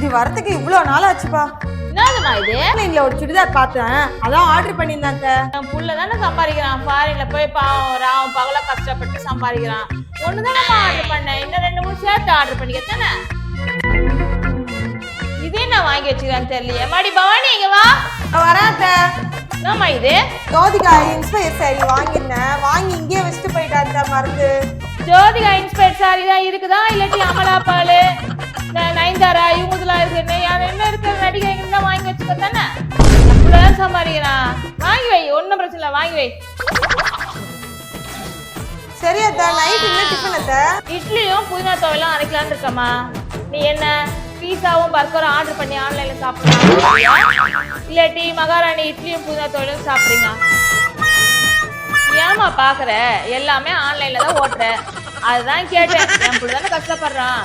இது வரதுக்கு இவ்ளோ நாள் ஆச்சுப்பா. என்னதுமா இது? ஆன்லைன்ல ஒரு சுடிதார் பார்த்தேன், அதான் ஆர்டர் பண்ணியிருந்தேன். என் புள்ள தானே சம்பாதிக்கிறான், ஃபாரின்ல போய் பாவம் ராவும் பகல கஷ்டப்பட்டு சம்பாதிக்கிறான். ஒண்ணுதானே ஆர்டர் பண்ணேன், இன்னும் 2 3 சேர்த்து ஆர்டர் பண்ணிக்கத்தானே. இதே நான் வாங்கி வச்சுக்கிறேன்னு தெரியலையே. மாடி பவானி இங்க வா. வராத. என்னம்மா இது? ஜோதிகா இன்ஸ்பயர் சாரி வாங்கியிருந்தேன், வாங்கி இங்கே வச்சுட்டு போயிட்டாங்க மறந்து. ஜோதிகா இன்ஸ்பயர் சாரி தான் இருக்குதா, இல்லாட்டி அமலா பாலு நயன்தாரா இவங்கலாம் இருக்கு, என்ன இருக்கிற நடிகை தான் வாங்கி வச்சுக்க தானே. அப்படிதான் சம்பாதிக்கிறான். வாங்கி வை, ஒன்றும் பிரச்சனை இல்லை, வாங்கி வை. சரி அத்தா, நைட் என்ன டிஃபன் அத்தா? இட்லியும் புதினா துவையெல்லாம் அரைக்கலான்னு இருக்கம்மா. நீ என்ன பீஸாவும் பர்கரும் ஆர்டர் பண்ணி ஆன்லைன்ல சாப்பிடுறீங்க, இல்லாட்டி மகாராணி இட்லியும் புதினா துவையலும் சாப்பிடுறீங்க? ஏமா பாக்குற, எல்லாமே ஆன்லைன்ல தான் ஓட்டுற, அதுதான் கேட்டேன். என் பிள்ளை தானே கஷ்டப்படுறான்.